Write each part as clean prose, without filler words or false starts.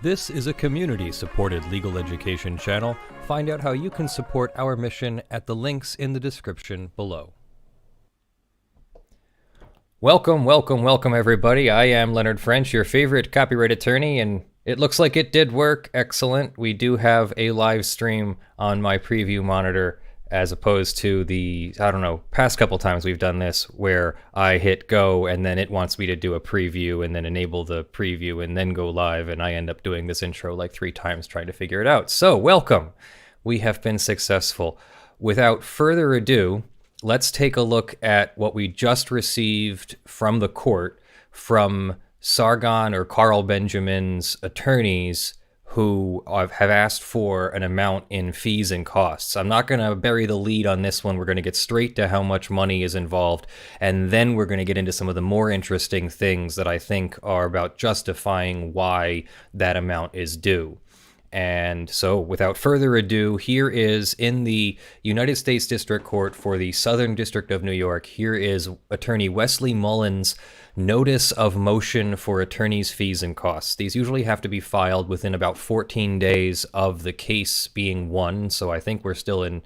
This is a community-supported legal education channel. Find out how you can support our mission at the links in the description below. Welcome everybody. I am Leonard French, your favorite copyright attorney, and it looks like it did work. Excellent. We do have a live stream on my preview monitor as opposed to the, past couple times we've done this where I hit go and then it wants me to do a preview and then enable the preview and then go live, and I end up doing this intro like 3 times trying to figure it out. So welcome. We have been successful. Without further ado, let's take a look at what we just received from the court from Sargon or Carl Benjamin's attorneys who have asked for an amount in fees and costs. I'm not going to bury the lead on this one. We're going to get straight to how much money is involved, and then we're going to get into some of the more interesting things that I think are about justifying why that amount is due. And so without further ado, here is in the United States District Court for the Southern District of New York, here is Attorney Wesley Mullen's Notice of Motion for Attorney's Fees and Costs. These usually have to be filed within about 14 days of the case being won, so I think we're still in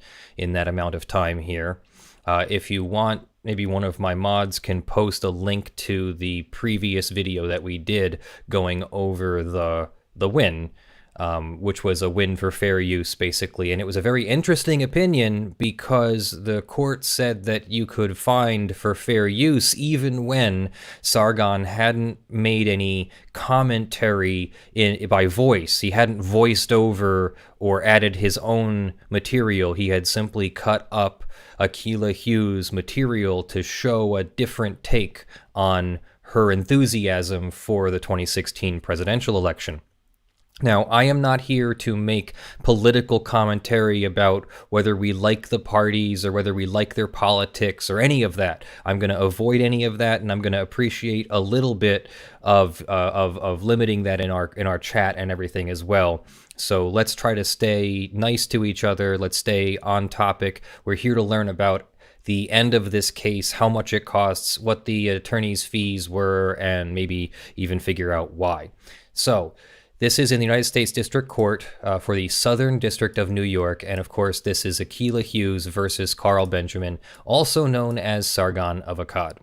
that amount of time here. If you want, maybe one of my mods can post a link to the previous video that we did going over the win. Which was a win for fair use, basically. And it was a very interesting opinion because the court said that you could find for fair use even when Sargon hadn't made any commentary by voice. He hadn't voiced over or added his own material. He had simply cut up Akilah Hughes' material to show a different take on her enthusiasm for the 2016 presidential election. Now, I am not here to make political commentary about whether we like the parties or whether we like their politics or any of that. I'm going to avoid any of that, and I'm going to appreciate a little bit of limiting that in our chat and everything as well. So let's try to stay nice to each other. Let's stay on topic. We're here to learn about the end of this case, how much it costs, what the attorney's fees were, and maybe even figure out why. So this is in the United States District Court for the Southern District of New York, and of course this is Akilah Hughes versus Carl Benjamin, also known as Sargon of Akkad.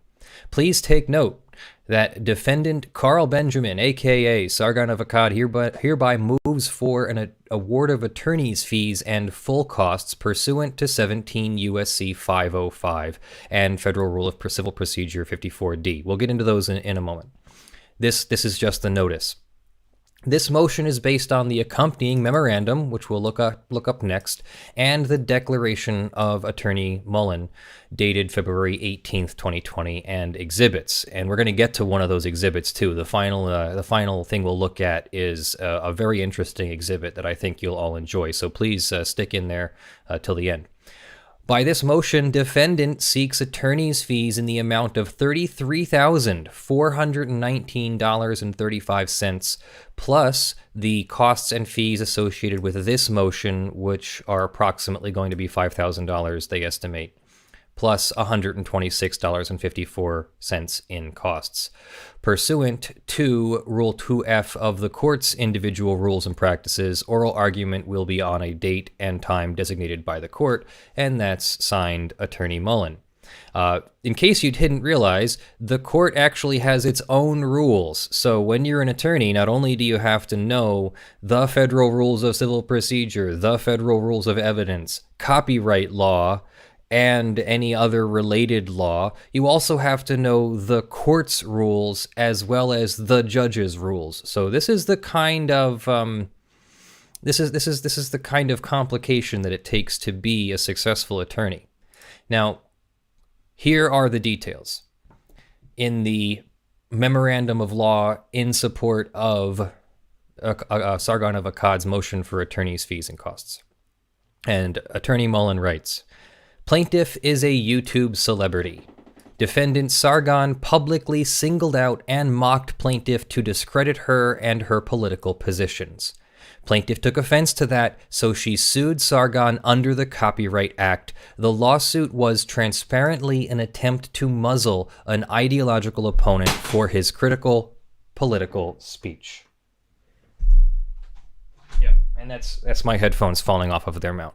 Please take note that defendant Carl Benjamin, aka Sargon of Akkad, hereby moves for an award of attorney's fees and full costs pursuant to 17 U.S.C. 505 and Federal Rule of Civil Procedure 54D. We'll get into those in a moment. This is just the notice. This motion is based on the accompanying memorandum, which we'll look up next, and the declaration of Attorney Mullen, dated February 18th, 2020, and exhibits. And we're going to get to one of those exhibits too. The final thing we'll look at is a very interesting exhibit that I think you'll all enjoy. So please stick in there till the end. By this motion, defendant seeks attorney's fees in the amount of $33,419.35, plus the costs and fees associated with this motion, which are approximately going to be $5,000, they estimate, plus $126.54 in costs. Pursuant to Rule 2F of the court's individual rules and practices, oral argument will be on a date and time designated by the court, and that's signed Attorney Mullen. In case you didn't realize, the court actually has its own rules. So when you're an attorney, not only do you have to know the federal rules of civil procedure, the federal rules of evidence, copyright law, and any other related law, you also have to know the court's rules as well as the judge's rules. So this is the kind of this is the kind of complication that it takes to be a successful attorney. Now, here are the details. In the memorandum of law in support of Sargon of Akkad's motion for attorney's fees and costs. And Attorney Mullen writes, plaintiff is a YouTube celebrity. Defendant Sargon publicly singled out and mocked plaintiff to discredit her and her political positions. Plaintiff took offense to that, so she sued Sargon under the Copyright Act. The lawsuit was transparently an attempt to muzzle an ideological opponent for his critical political speech. And that's my headphones falling off of their mount.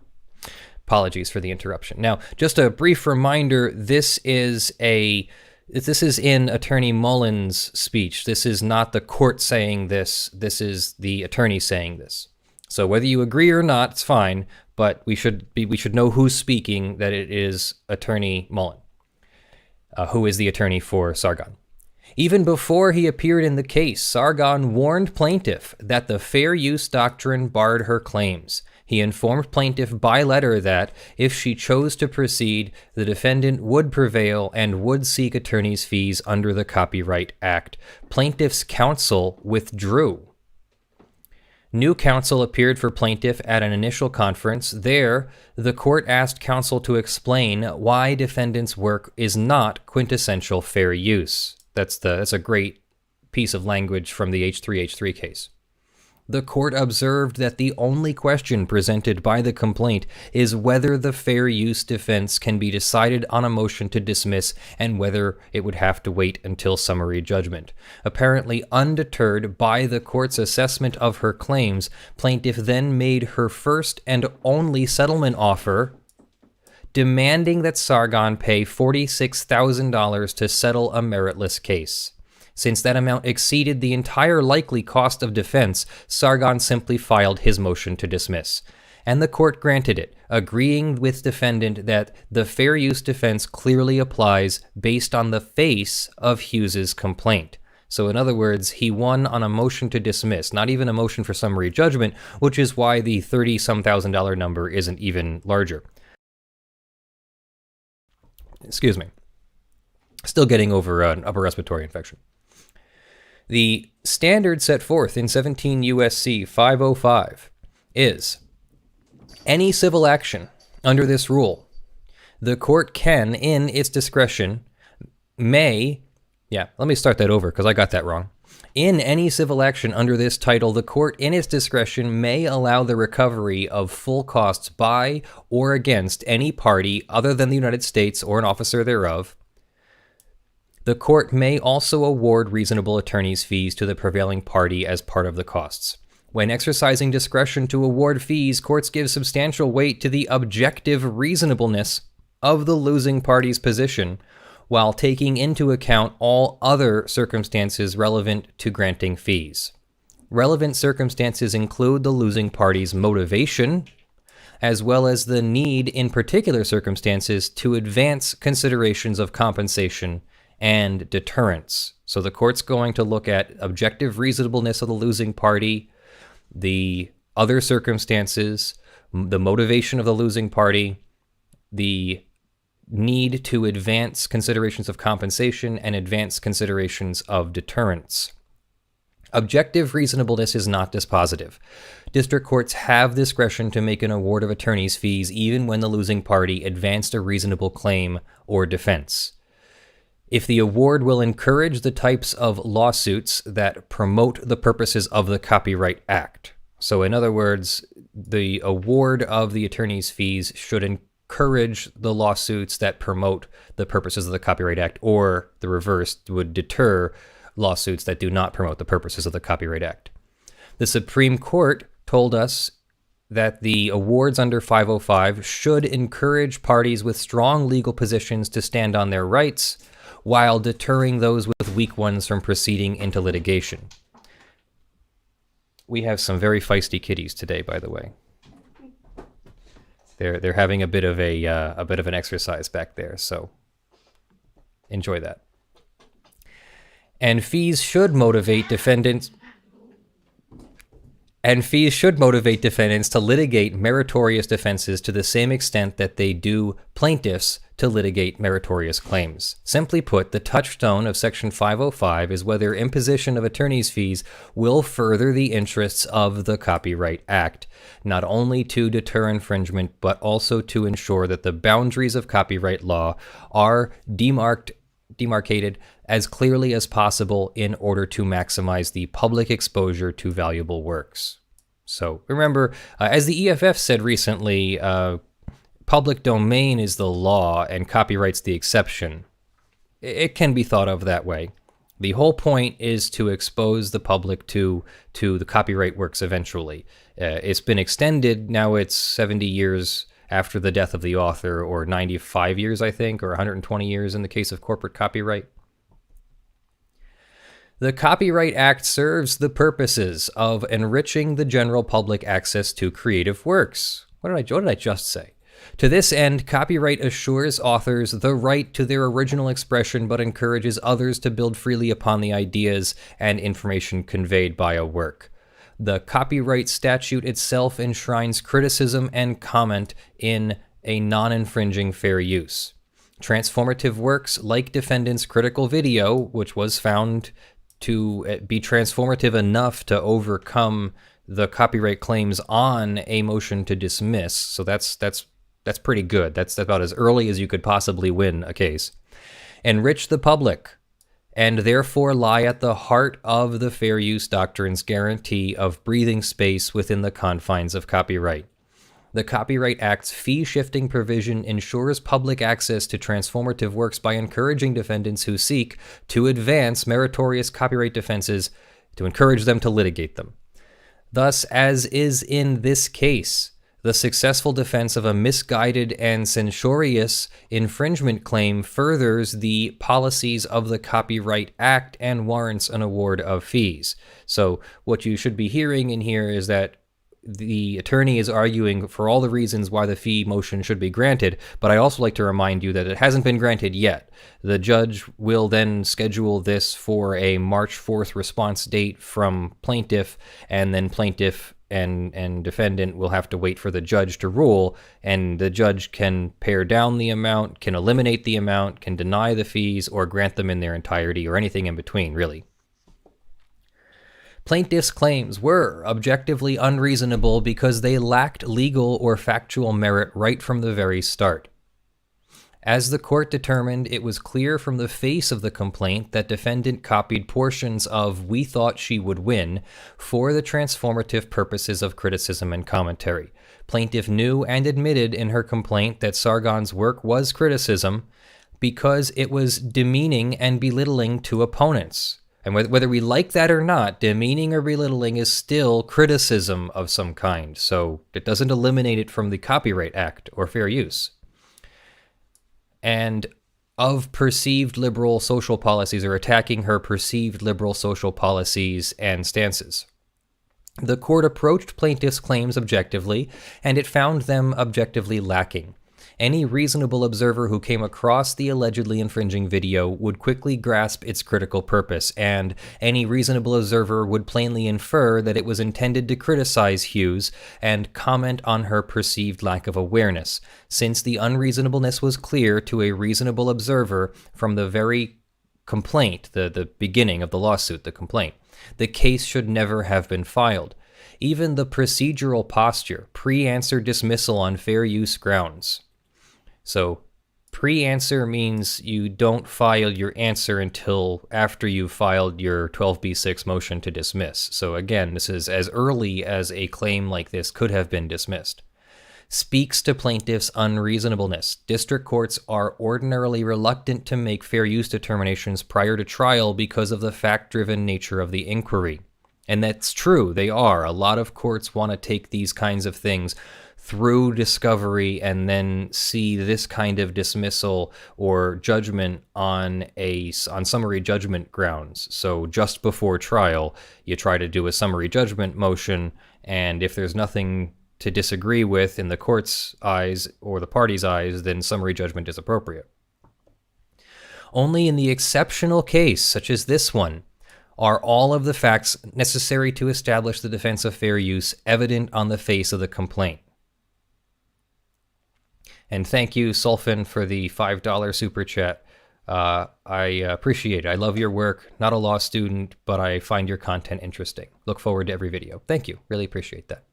Apologies for the interruption. Now, just a brief reminder, this is in Attorney Mullen's speech. This is not the court saying this. This is the attorney saying this. So whether you agree or not, it's fine, but we should know who's speaking, that it is Attorney Mullen, who is the attorney for Sargon. Even before he appeared in the case, Sargon warned plaintiff that the fair use doctrine barred her claims. He informed plaintiff by letter that, if she chose to proceed, the defendant would prevail and would seek attorney's fees under the Copyright Act. Plaintiff's counsel withdrew. New counsel appeared for plaintiff at an initial conference. There, the court asked counsel to explain why defendant's work is not quintessential fair use. That's a great piece of language from the H3H3 case. The court observed that the only question presented by the complaint is whether the fair use defense can be decided on a motion to dismiss and whether it would have to wait until summary judgment. Apparently undeterred by the court's assessment of her claims, plaintiff then made her first and only settlement offer, demanding that Sargon pay $46,000 to settle a meritless case. Since that amount exceeded the entire likely cost of defense, Sargon simply filed his motion to dismiss. And the court granted it, agreeing with defendant that the fair use defense clearly applies based on the face of Hughes's complaint. So in other words, he won on a motion to dismiss, not even a motion for summary judgment, which is why the $30,000 number isn't even larger. Excuse me. Still getting over an upper respiratory infection. The standard set forth in 17 U.S.C. 505 is, any civil action under this rule, the court can, in its discretion, let me start that over because I got that wrong. In any civil action under this title, the court, in its discretion, may allow the recovery of full costs by or against any party other than the United States or an officer thereof. The court may also award reasonable attorney's fees to the prevailing party as part of the costs. When exercising discretion to award fees, courts give substantial weight to the objective reasonableness of the losing party's position, while taking into account all other circumstances relevant to granting fees. Relevant circumstances include the losing party's motivation, as well as the need in particular circumstances to advance considerations of compensation and deterrence. So the court's going to look at objective reasonableness of the losing party, the other circumstances, the motivation of the losing party, the need to advance considerations of compensation and advance considerations of deterrence. Objective reasonableness is not dispositive. District courts have discretion to make an award of attorney's fees even when the losing party advanced a reasonable claim or defense. If the award will encourage the types of lawsuits that promote the purposes of the Copyright Act. So in other words, the award of the attorney's fees should encourage the lawsuits that promote the purposes of the Copyright Act, or the reverse would deter lawsuits that do not promote the purposes of the Copyright Act. The Supreme Court told us that the awards under 505 should encourage parties with strong legal positions to stand on their rights, while deterring those with weak ones from proceeding into litigation. We have some very feisty kitties today, by the way. They're having a bit of an exercise back there, so enjoy that. And fees should motivate defendants to litigate meritorious defenses to the same extent that they do plaintiffs to litigate meritorious claims. Simply put, the touchstone of Section 505 is whether imposition of attorney's fees will further the interests of the Copyright Act, not only to deter infringement, but also to ensure that the boundaries of copyright law are demarcated as clearly as possible in order to maximize the public exposure to valuable works. So remember, as the EFF said recently, public domain is the law and copyright's the exception. It can be thought of that way. The whole point is to expose the public to the copyright works eventually. It's been extended. Now it's 70 years after the death of the author, or 95 years, I think, or 120 years in the case of corporate copyright. The Copyright Act serves the purposes of enriching the general public access to creative works. What did I just say? To this end, copyright assures authors the right to their original expression, but encourages others to build freely upon the ideas and information conveyed by a work. The copyright statute itself enshrines criticism and comment in a non-infringing fair use. Transformative works like defendant's critical video, which was found to be transformative enough to overcome the copyright claims on a motion to dismiss. So that's pretty good. That's about as early as you could possibly win a case. Enrich the public, and therefore lie at the heart of the fair use doctrine's guarantee of breathing space within the confines of copyright. The Copyright Act's fee-shifting provision ensures public access to transformative works by encouraging defendants who seek to advance meritorious copyright defenses to encourage them to litigate them. Thus, as is in this case, the successful defense of a misguided and censorious infringement claim furthers the policies of the Copyright Act and warrants an award of fees. So what you should be hearing in here is that the attorney is arguing for all the reasons why the fee motion should be granted, but I also like to remind you that it hasn't been granted yet. The judge will then schedule this for a March 4th response date from plaintiff, and then plaintiff and defendant will have to wait for the judge to rule, and the judge can pare down the amount, can eliminate the amount, can deny the fees, or grant them in their entirety, or anything in between, really. Plaintiff's claims were objectively unreasonable because they lacked legal or factual merit right from the very start. As the court determined, it was clear from the face of the complaint that defendant copied portions of We Thought She Would Win for the transformative purposes of criticism and commentary. Plaintiff knew and admitted in her complaint that Sargon's work was criticism because it was demeaning and belittling to opponents. And whether we like that or not, demeaning or belittling is still criticism of some kind, so it doesn't eliminate it from the Copyright Act or fair use. And of perceived liberal social policies, or attacking her perceived liberal social policies and stances. The court approached plaintiff's claims objectively, and it found them objectively lacking. Any reasonable observer who came across the allegedly infringing video would quickly grasp its critical purpose, and any reasonable observer would plainly infer that it was intended to criticize Hughes and comment on her perceived lack of awareness, since the unreasonableness was clear to a reasonable observer from the very complaint, the beginning of the lawsuit, the complaint. The case should never have been filed. Even the procedural posture, pre-answer dismissal on fair use grounds. So, pre-answer means you don't file your answer until after you've filed your 12b6 motion to dismiss. So again, this is as early as a claim like this could have been dismissed. Speaks to plaintiff's unreasonableness. District courts are ordinarily reluctant to make fair use determinations prior to trial because of the fact-driven nature of the inquiry. And that's true, they are. A lot of courts want to take these kinds of things through discovery and then see this kind of dismissal or judgment on summary judgment grounds. So just before trial, you try to do a summary judgment motion, and if there's nothing to disagree with in the court's eyes or the party's eyes, then summary judgment is appropriate. Only in the exceptional case, such as this one, are all of the facts necessary to establish the defense of fair use evident on the face of the complaint. And thank you, Sulfin, for the $5 super chat. I appreciate it. I love your work. Not a law student, but I find your content interesting. Look forward to every video. Thank you. Really appreciate that.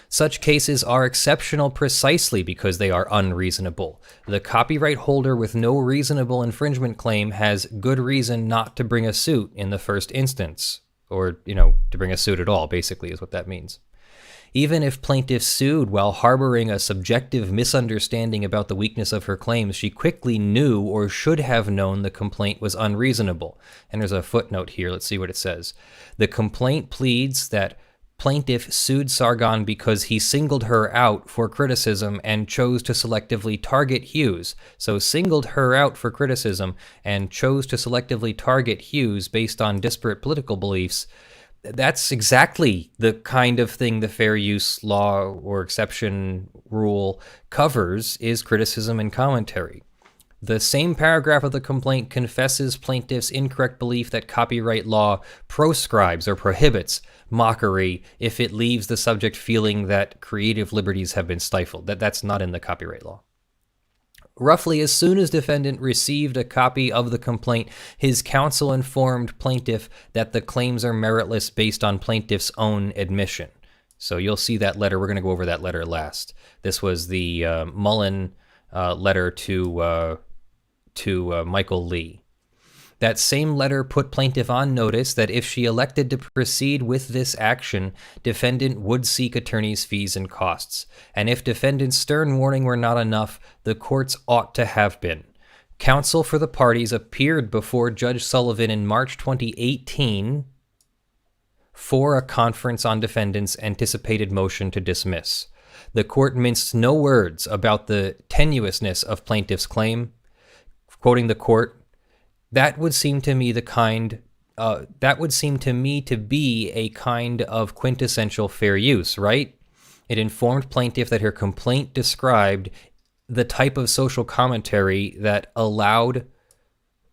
Such cases are exceptional precisely because they are unreasonable. The copyright holder with no reasonable infringement claim has good reason not to bring a suit in the first instance. Or, to bring a suit at all, basically, is what that means. Even if plaintiff sued while harboring a subjective misunderstanding about the weakness of her claims, she quickly knew or should have known the complaint was unreasonable. And there's a footnote here. Let's see what it says. The complaint pleads that plaintiff sued Sargon because he singled her out for criticism and chose to selectively target Hughes. So singled her out for criticism and chose to selectively target Hughes based on disparate political beliefs. That's exactly the kind of thing the fair use law or exception rule covers, is criticism and commentary. The same paragraph of the complaint confesses plaintiff's incorrect belief that copyright law proscribes or prohibits mockery if it leaves the subject feeling that creative liberties have been stifled. That's not in the copyright law. Roughly as soon as defendant received a copy of the complaint, his counsel informed plaintiff that the claims are meritless based on plaintiff's own admission. So you'll see that letter. We're going to go over that letter last. This was the Mullen letter to Michael Lee. That same letter put plaintiff on notice that if she elected to proceed with this action, defendant would seek attorney's fees and costs. And if defendant's stern warning were not enough, the courts ought to have been. Counsel for the parties appeared before Judge Sullivan in March 2018 for a conference on defendant's anticipated motion to dismiss. The court minced no words about the tenuousness of plaintiff's claim. Quoting the court, that would seem to me to be a kind of quintessential fair use, right? It informed plaintiff that her complaint described the type of social commentary that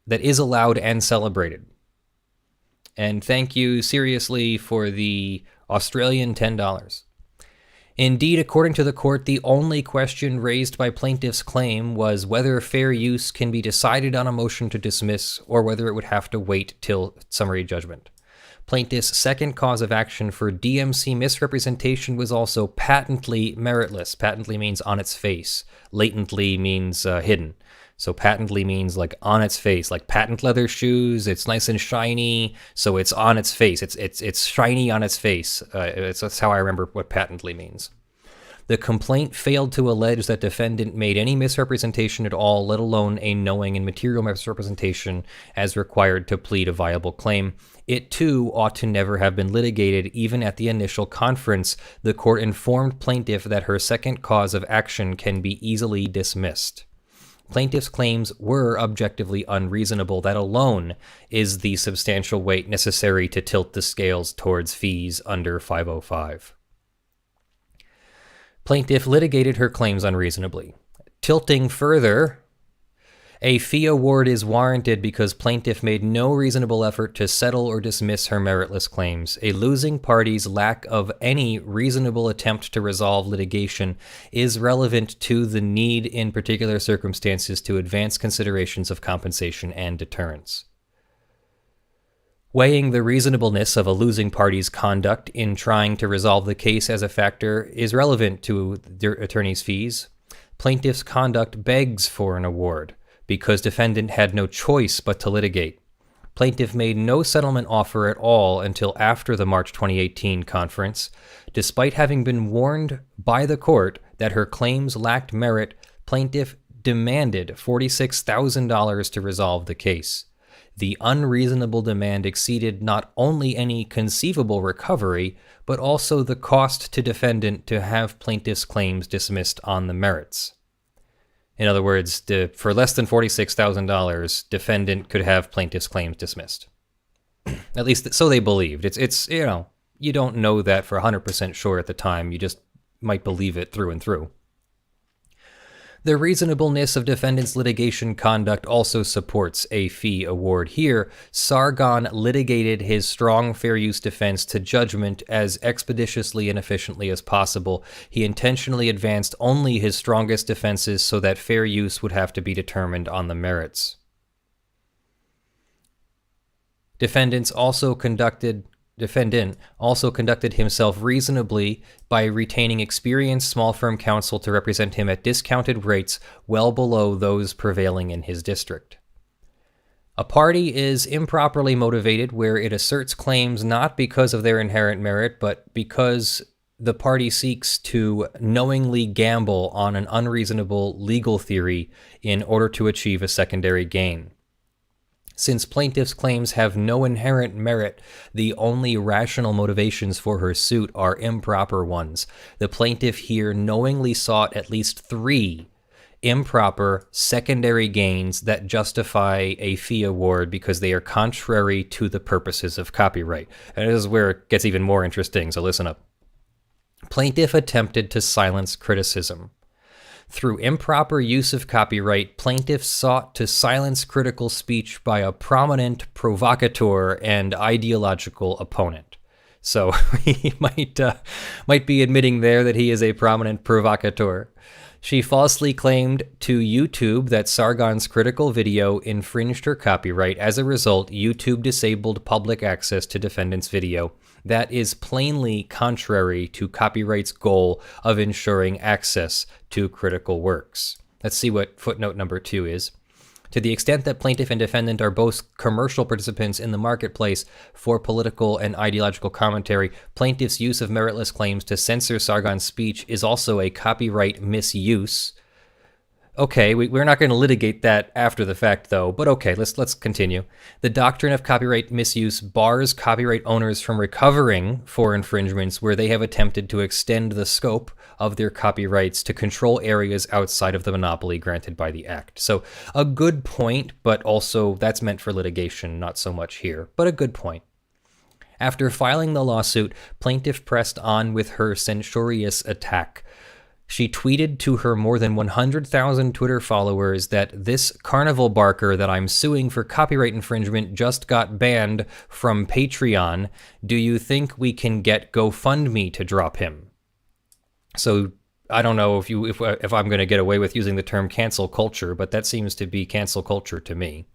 is allowed and celebrated. And thank you seriously for the Australian $10. Indeed, according to the court, the only question raised by plaintiff's claim was whether fair use can be decided on a motion to dismiss or whether it would have to wait till summary judgment. Plaintiff's second cause of action for DMC misrepresentation was also patently meritless. Patently means on its face. Latently means hidden. So patently means like on its face, like patent leather shoes. It's nice and shiny, so it's on its face. It's shiny on its face. That's how I remember what patently means. The complaint failed to allege that defendant made any misrepresentation at all, let alone a knowing and material misrepresentation as required to plead a viable claim. It too ought to never have been litigated. Even at the initial conference, the court informed plaintiff that her second cause of action can be easily dismissed. Plaintiff's claims were objectively unreasonable. That alone is the substantial weight necessary to tilt the scales towards fees under 505. Plaintiff litigated her claims unreasonably. Tilting further, a fee award is warranted because plaintiff made no reasonable effort to settle or dismiss her meritless claims. A losing party's lack of any reasonable attempt to resolve litigation is relevant to the need in particular circumstances to advance considerations of compensation and deterrence. Weighing the reasonableness of a losing party's conduct in trying to resolve the case as a factor is relevant to the attorney's fees. Plaintiff's conduct begs for an award, because defendant had no choice but to litigate. Plaintiff made no settlement offer at all until after the March 2018 conference. Despite having been warned by the court that her claims lacked merit, plaintiff demanded $46,000 to resolve the case. The unreasonable demand exceeded not only any conceivable recovery, but also the cost to defendant to have plaintiff's claims dismissed on the merits. In other words, for less than $46,000, defendant could have plaintiff's claims dismissed. At least so they believed. It's you don't know that for 100% sure at the time. You just might believe it through and through. The reasonableness of defendant's litigation conduct also supports a fee award here. Sargon litigated his strong fair use defense to judgment as expeditiously and efficiently as possible. He intentionally advanced only his strongest defenses so that fair use would have to be determined on the merits. Defendant also conducted himself reasonably by retaining experienced small firm counsel to represent him at discounted rates well below those prevailing in his district. A party is improperly motivated where it asserts claims not because of their inherent merit, but because the party seeks to knowingly gamble on an unreasonable legal theory in order to achieve a secondary gain. Since plaintiff's claims have no inherent merit, the only rational motivations for her suit are improper ones. The plaintiff here knowingly sought at least 3 improper secondary gains that justify a fee award because they are contrary to the purposes of copyright. And this is where it gets even more interesting, so listen up. Plaintiff attempted to silence criticism. Through improper use of copyright, plaintiffs sought to silence critical speech by a prominent provocateur and ideological opponent. So he might be admitting there that he is a prominent provocateur. She falsely claimed to YouTube that Sargon's critical video infringed her copyright. As a result, YouTube disabled public access to defendant's video. That is plainly contrary to copyright's goal of ensuring access to critical works. Let's see what footnote number 2 is. To the extent that plaintiff and defendant are both commercial participants in the marketplace for political and ideological commentary, plaintiff's use of meritless claims to censor Sargon's speech is also a copyright misuse. Okay, we're not going to litigate that after the fact, though, but okay, let's continue. The doctrine of copyright misuse bars copyright owners from recovering for infringements where they have attempted to extend the scope of their copyrights to control areas outside of the monopoly granted by the Act. So a good point, but also that's meant for litigation, not so much here, but a good point. After filing the lawsuit, plaintiff pressed on with her censorious attack. She tweeted to her more than 100,000 Twitter followers that this carnival barker that I'm suing for copyright infringement just got banned from Patreon. Do you think we can get GoFundMe to drop him? So I don't know if I'm going to get away with using the term cancel culture, but that seems to be cancel culture to me.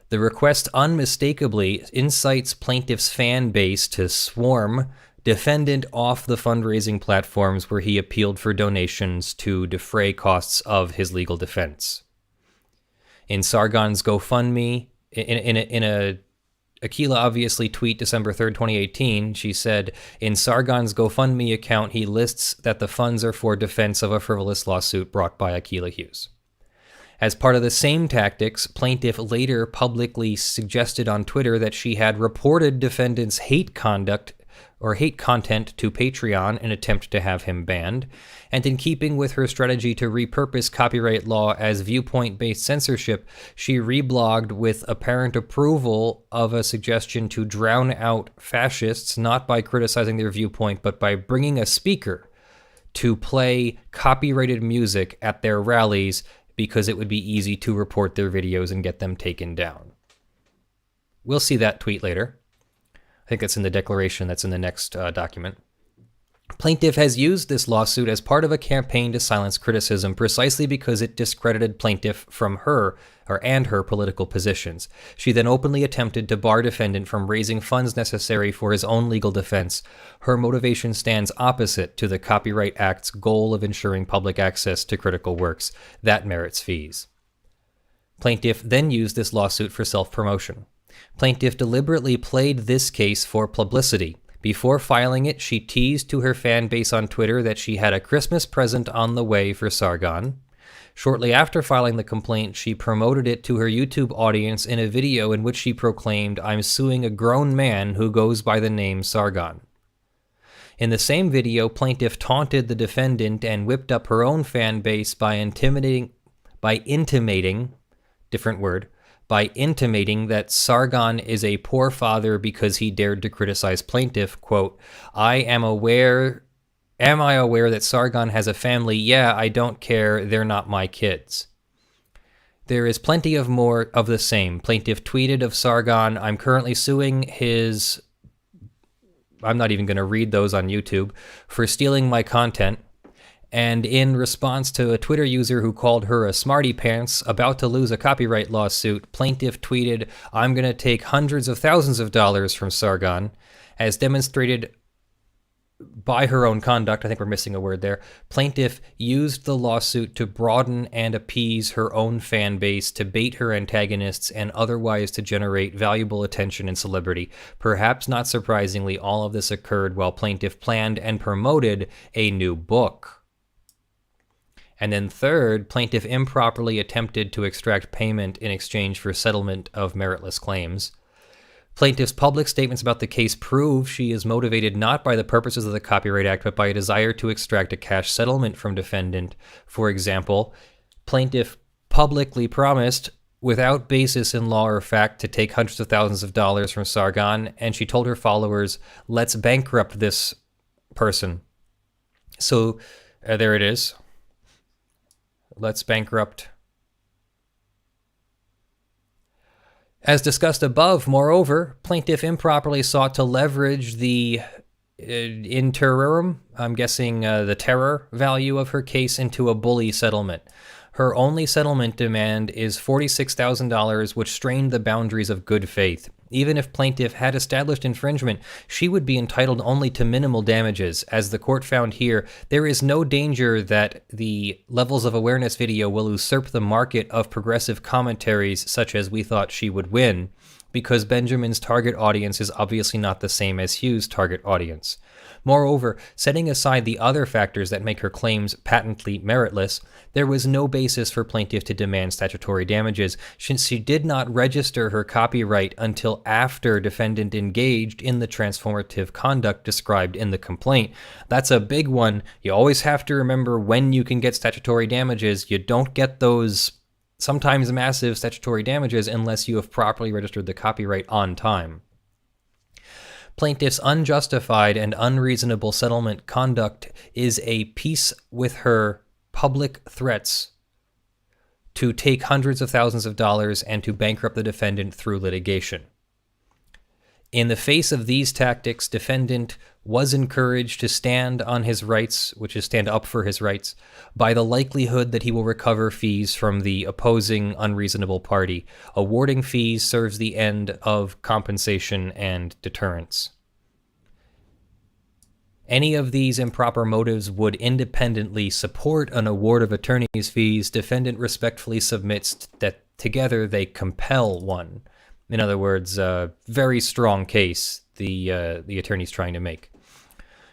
The request unmistakably incites plaintiff's fan base to swarm defendant off the fundraising platforms where he appealed for donations to defray costs of his legal defense. In Sargon's GoFundMe, in a Akilah obviously tweet December 3rd, 2018, she said, in Sargon's GoFundMe account, he lists that the funds are for defense of a frivolous lawsuit brought by Akilah Hughes. As part of the same tactics, plaintiff later publicly suggested on Twitter that she had reported defendant's hate content to Patreon in an attempt to have him banned, and in keeping with her strategy to repurpose copyright law as viewpoint-based censorship, she reblogged with apparent approval of a suggestion to drown out fascists not by criticizing their viewpoint, but by bringing a speaker to play copyrighted music at their rallies because it would be easy to report their videos and get them taken down. We'll see that tweet later. I think that's in the declaration that's in the next document. Plaintiff has used this lawsuit as part of a campaign to silence criticism precisely because it discredited plaintiff from her political positions. She then openly attempted to bar defendant from raising funds necessary for his own legal defense. Her motivation stands opposite to the Copyright Act's goal of ensuring public access to critical works. That merits fees. Plaintiff then used this lawsuit for self-promotion. Plaintiff deliberately played this case for publicity. Before filing it, she teased to her fan base on Twitter that she had a Christmas present on the way for Sargon. Shortly after filing the complaint, she promoted it to her YouTube audience in a video in which she proclaimed, "I'm suing a grown man who goes by the name Sargon." In the same video, plaintiff taunted the defendant and whipped up her own fan base by intimating, that Sargon is a poor father because he dared to criticize plaintiff, quote, Am I aware that Sargon has a family? Yeah, I don't care. They're not my kids. There is plenty of more of the same. Plaintiff tweeted of Sargon, I'm currently suing his... I'm not even going to read those on YouTube, for stealing my content. And in response to a Twitter user who called her a smarty pants about to lose a copyright lawsuit, plaintiff tweeted, I'm going to take hundreds of thousands of dollars from Sargon, as demonstrated by her own conduct, I think we're missing a word there, plaintiff used the lawsuit to broaden and appease her own fan base, to bait her antagonists, and otherwise to generate valuable attention and celebrity. Perhaps not surprisingly, all of this occurred while plaintiff planned and promoted a new book. And then third, plaintiff improperly attempted to extract payment in exchange for settlement of meritless claims. Plaintiff's public statements about the case prove she is motivated not by the purposes of the Copyright Act, but by a desire to extract a cash settlement from defendant. For example, plaintiff publicly promised, without basis in law or fact, to take hundreds of thousands of dollars from Sargon, and she told her followers, "Let's bankrupt this person." So there it is. Let's bankrupt. As discussed above, moreover, plaintiff improperly sought to leverage the in terrorum, I'm guessing the terror value of her case, into a bully settlement. Her only settlement demand is $46,000, which strained the boundaries of good faith. Even if plaintiff had established infringement, she would be entitled only to minimal damages. As the court found here, there is no danger that the levels of awareness video will usurp the market of progressive commentaries such as we thought she would win, because Benjamin's target audience is obviously not the same as Hughes' target audience. Moreover, setting aside the other factors that make her claims patently meritless, there was no basis for plaintiff to demand statutory damages, since she did not register her copyright until after defendant engaged in the transformative conduct described in the complaint. That's a big one. You always have to remember when you can get statutory damages. You don't get those sometimes massive statutory damages unless you have properly registered the copyright on time. Plaintiff's unjustified and unreasonable settlement conduct is a piece with her public threats to take hundreds of thousands of dollars and to bankrupt the defendant through litigation. In the face of these tactics, defendant was encouraged to stand on his rights, which is stand up for his rights, by the likelihood that he will recover fees from the opposing unreasonable party. Awarding fees serves the end of compensation and deterrence. Any of these improper motives would independently support an award of attorney's fees. Defendant respectfully submits that together they compel one. In other words, a very strong case the attorney's trying to make.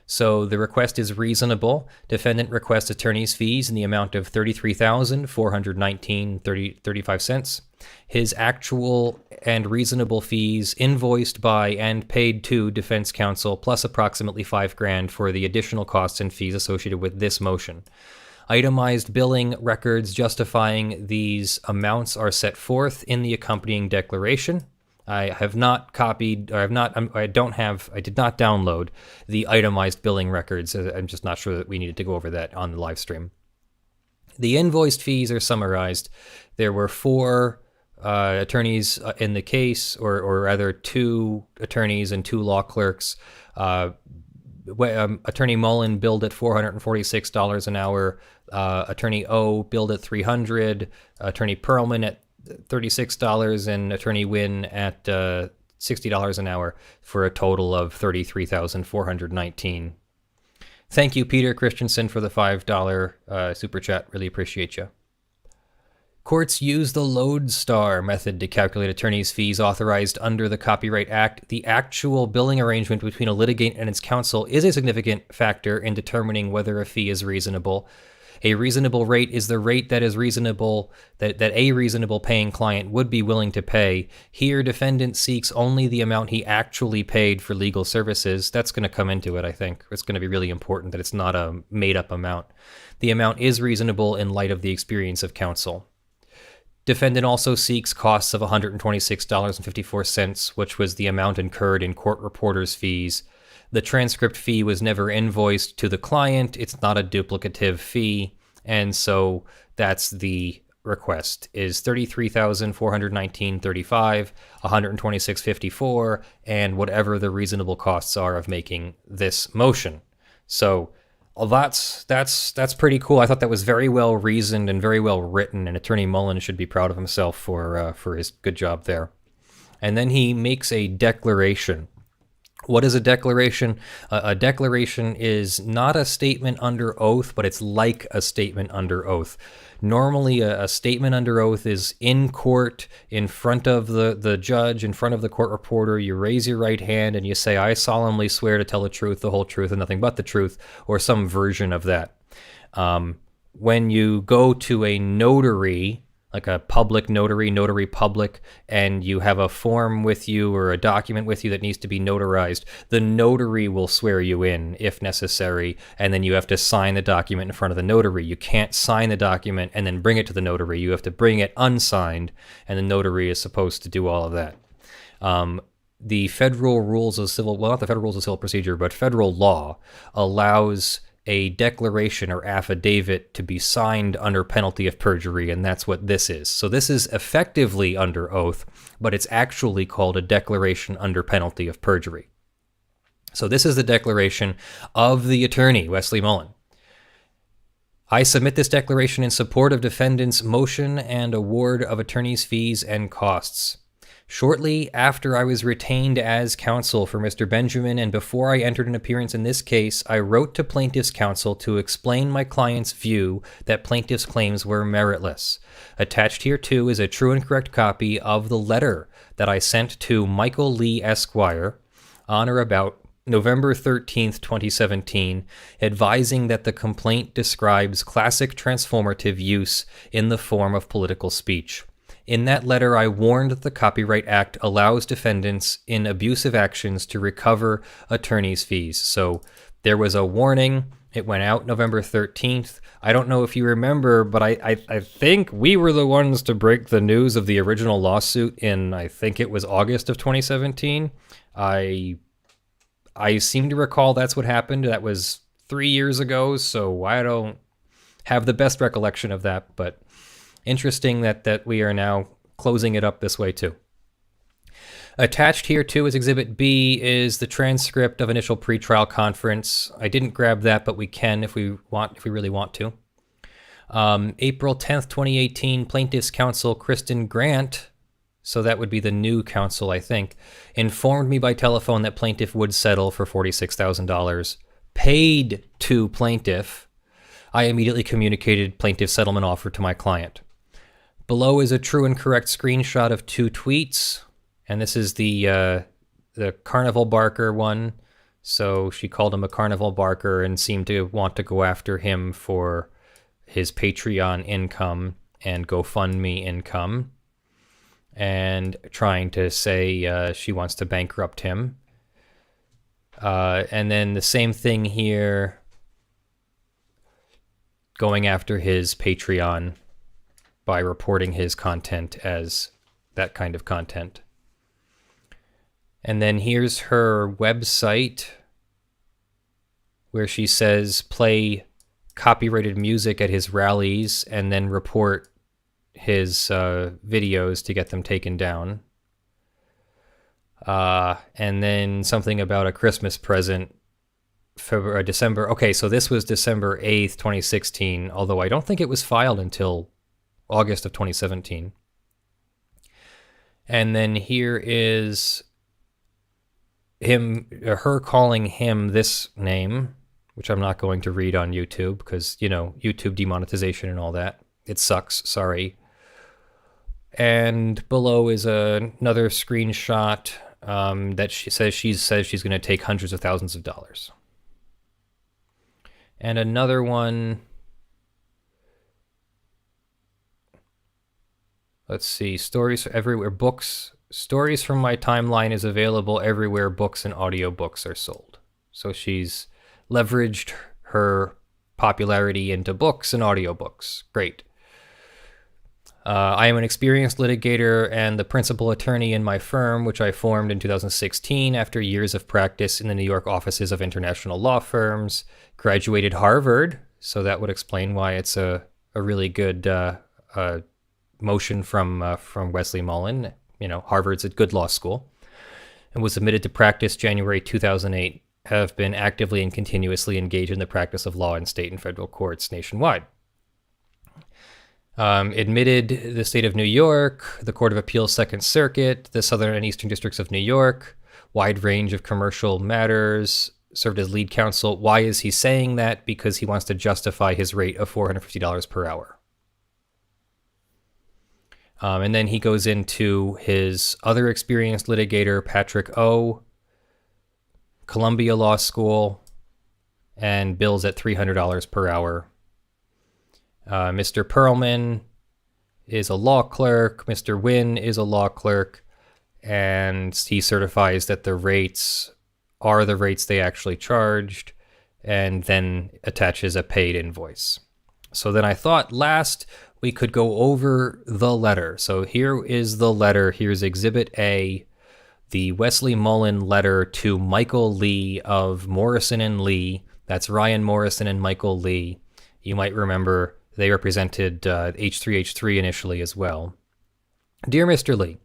So the request is reasonable. Defendant requests attorney's fees in the amount of $33,419.35. His actual and reasonable fees invoiced by and paid to defense counsel, plus approximately $5,000 for the additional costs and fees associated with this motion. Itemized billing records justifying these amounts are set forth in the accompanying declaration. I have not copied, or I did not download the itemized billing records. I'm just not sure that we needed to go over that on the live stream. The invoiced fees are summarized. There were 4 attorneys in the case, or rather 2 attorneys and 2 law clerks. Attorney Mullen billed at $446 an hour. Attorney O billed at $300. Attorney Perlman at $36, and Attorney Wynn at $60 an hour, for a total of $33,419. Thank you, Peter Christensen, for the $5 super chat. Really appreciate you. Courts use the lodestar method to calculate attorney's fees authorized under the Copyright Act. The actual billing arrangement between a litigant and its counsel is a significant factor in determining whether a fee is reasonable. A reasonable rate is the rate that is reasonable, that a reasonable paying client would be willing to pay. Here, defendant seeks only the amount he actually paid for legal services. That's going to come into it, I think. It's going to be really important that it's not a made-up amount. The amount is reasonable in light of the experience of counsel. Defendant also seeks costs of $126.54, which was the amount incurred in court reporters' fees. The transcript fee was never invoiced to the client. It's not a duplicative fee, and so that's the request, is $33,419.35, $126.54, and whatever the reasonable costs are of making this motion. So that's pretty cool. I thought that was very well reasoned and very well written, and Attorney Mullen should be proud of himself for his good job there. And then he makes a declaration, What is a declaration? A declaration is not a statement under oath, but it's like a statement under oath. Normally, a statement under oath is in court, in front of the judge, in front of the court reporter. You raise your right hand and you say, I solemnly swear to tell the truth, the whole truth, and nothing but the truth, or some version of that. When you go to a notary, like a public notary, notary public, and you have a form with you or a document with you that needs to be notarized, the notary will swear you in if necessary, and then you have to sign the document in front of the notary. You can't sign the document and then bring it to the notary. You have to bring it unsigned, and the notary is supposed to do all of that. The federal rules of civil, well, not the federal rules of civil procedure, but federal law allows a declaration or affidavit to be signed under penalty of perjury, and that's what this is. So this is effectively under oath, but it's actually called a declaration under penalty of perjury. So this is the declaration of the attorney, Wesley Mullen. I submit this declaration in support of defendant's motion and award of attorney's fees and costs. Shortly after I was retained as counsel for Mr. Benjamin and before I entered an appearance in this case, I wrote to plaintiff's counsel to explain my client's view that plaintiff's claims were meritless. Attached hereto is a true and correct copy of the letter that I sent to Michael Lee Esquire on or about November 13th, 2017, advising that the complaint describes classic transformative use in the form of political speech. In that letter, I warned that the Copyright Act allows defendants in abusive actions to recover attorney's fees. So there was a warning. It went out November 13th. I don't know if you remember, but I think we were the ones to break the news of the original lawsuit in, I think it was August of 2017. I seem to recall that's what happened. That was 3 years ago, so I don't have the best recollection of that, but interesting that we are now closing it up this way too. Attached here too is Exhibit B is the transcript of initial pretrial conference. I didn't grab that, but we can if we really want to. April 10th, 2018, plaintiff's counsel Kristen Grant, so that would be the new counsel, I think, informed me by telephone that plaintiff would settle for $46,000 paid to plaintiff. I immediately communicated plaintiff's settlement offer to my client. Below is a true and correct screenshot of 2 tweets, and this is the carnival barker one. So she called him a carnival barker and seemed to want to go after him for his Patreon income and GoFundMe income, and trying to say she wants to bankrupt him. And then the same thing here, going after his Patreon by reporting his content as that kind of content. And then here's her website where she says play copyrighted music at his rallies and then report his videos to get them taken down. And then something about a Christmas present, December. Okay, so this was December 8th, 2016, although I don't think it was filed until August of 2017. And then here is her calling him this name, which I'm not going to read on YouTube because, you know, YouTube demonetization and all that. It sucks, sorry. And below is another screenshot that she says she's going to take hundreds of thousands of dollars. And another one, let's see, stories everywhere, books. Stories from my timeline is available everywhere books and audiobooks are sold. So she's leveraged her popularity into books and audiobooks. Great. I am an experienced litigator and the principal attorney in my firm, which I formed in 2016 after years of practice in the New York offices of international law firms. Graduated Harvard, so that would explain why it's a really good motion from Wesley Mullen. You know, Harvard's a good law school. And was admitted to practice January 2008. Have been actively and continuously engaged in the practice of law in state and federal courts nationwide. Admitted the state of New York, the Court of Appeals Second Circuit, the Southern and Eastern Districts of New York, wide range of commercial matters, served as lead counsel. Why is he saying that? Because he wants to justify his rate of $450 per hour. And then he goes into his other experienced litigator, Patrick O., Columbia Law School, and bills at $300 per hour. Mr. Perlman is a law clerk. Mr. Wynn is a law clerk. And he certifies that the rates are the rates they actually charged, and then attaches a paid invoice. So then I thought last we could go over the letter. So here is the letter. Here's Exhibit A, the Wesley Mullen letter to Michael Lee of Morrison and Lee. That's Ryan Morrison and Michael Lee. You might remember they represented H3H3 initially as well. Dear Mr. Lee,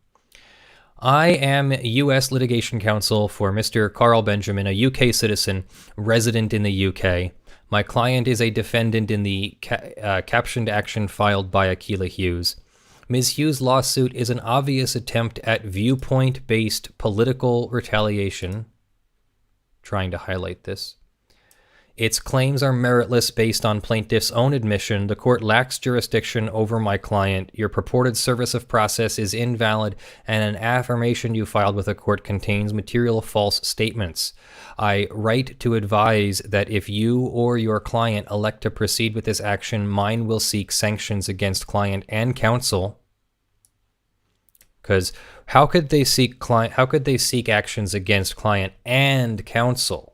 I am U.S. litigation counsel for Mr. Carl Benjamin, a U.K. citizen resident in the U.K. My client is a defendant in the captioned action filed by Akilah Hughes. Ms. Hughes' lawsuit is an obvious attempt at viewpoint-based political retaliation. Trying to highlight this. Its claims are meritless based on plaintiff's own admission. The court lacks jurisdiction over my client. Your purported service of process is invalid, and an affirmation you filed with the court contains material false statements. I write to advise that if you or your client elect to proceed with this action, mine will seek sanctions against client and counsel. Because how could they seek actions against client and counsel?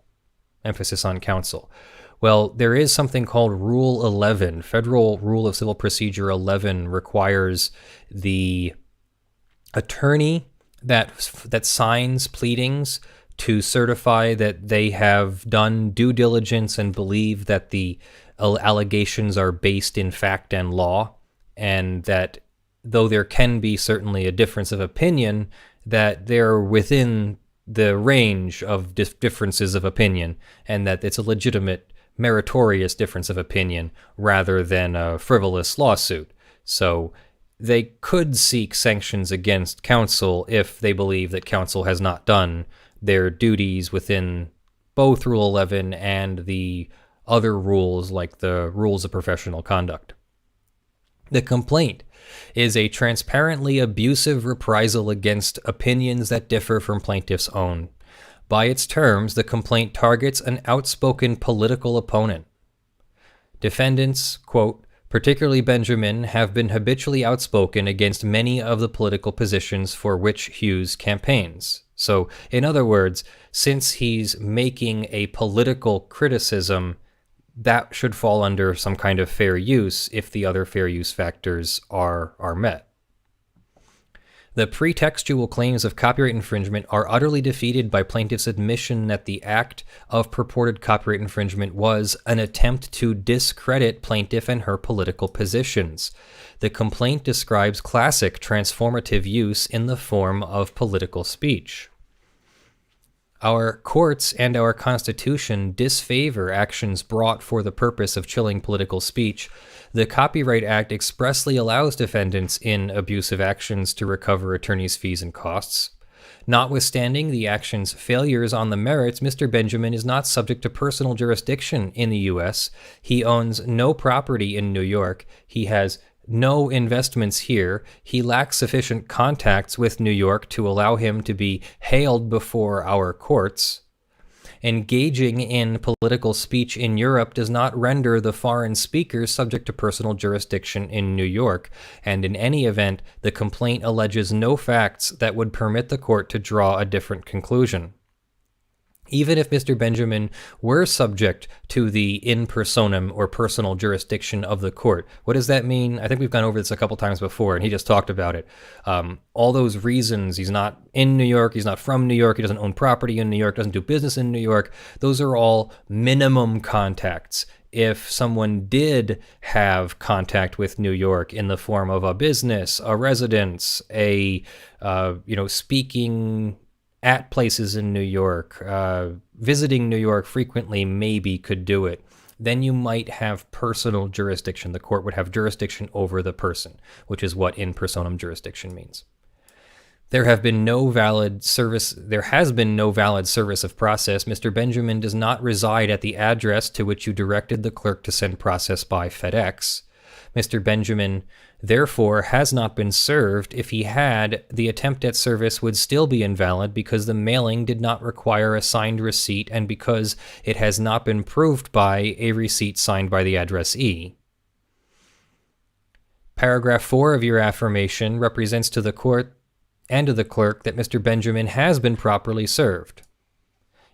Emphasis on counsel. Well, there is something called Rule 11. Federal Rule of Civil Procedure 11 requires the attorney that signs pleadings to certify that they have done due diligence and believe that the allegations are based in fact and law, and that though there can be certainly a difference of opinion, that they're within the range of differences of opinion, and that it's a legitimate, meritorious difference of opinion rather than a frivolous lawsuit. So they could seek sanctions against counsel if they believe that counsel has not done their duties within both Rule 11 and the other rules like the rules of professional conduct. The complaint is a transparently abusive reprisal against opinions that differ from plaintiff's own. By its terms, the complaint targets an outspoken political opponent. Defendants, quote, particularly Benjamin, have been habitually outspoken against many of the political positions for which Hughes campaigns. So, in other words, since he's making a political criticism, that should fall under some kind of fair use if the other fair use factors are met. The pretextual claims of copyright infringement are utterly defeated by plaintiff's admission that the act of purported copyright infringement was an attempt to discredit plaintiff and her political positions. The complaint describes classic transformative use in the form of political speech. Our courts and our Constitution disfavor actions brought for the purpose of chilling political speech. The Copyright Act expressly allows defendants in abusive actions to recover attorneys' fees and costs. Notwithstanding the action's failures on the merits, Mr. Benjamin is not subject to personal jurisdiction in the U.S. He owns no property in New York. He has no investments here. He lacks sufficient contacts with New York to allow him to be hailed before our courts. Engaging in political speech in Europe does not render the foreign speaker subject to personal jurisdiction in New York, and in any event, the complaint alleges no facts that would permit the court to draw a different conclusion. Even if Mr. Benjamin were subject to the in personam or personal jurisdiction of the court, what does that mean? I think we've gone over this a couple times before, and he just talked about it. All those reasons, he's not in New York, he's not from New York, he doesn't own property in New York, doesn't do business in New York, those are all minimum contacts. If someone did have contact with New York in the form of a business, a residence, speaking at places in New York, visiting New York frequently maybe could do it. then you might have personal jurisdiction. The court would have jurisdiction over the person, which is what in personam jurisdiction means. There has been no valid service of process. Mr. Benjamin does not reside at the address to which you directed the clerk to send process by FedEx. Mr. Benjamin, therefore, has not been served. If he had, the attempt at service would still be invalid because the mailing did not require a signed receipt and because it has not been proved by a receipt signed by the addressee. Paragraph 4 of your affirmation represents to the court and to the clerk that Mr. Benjamin has been properly served.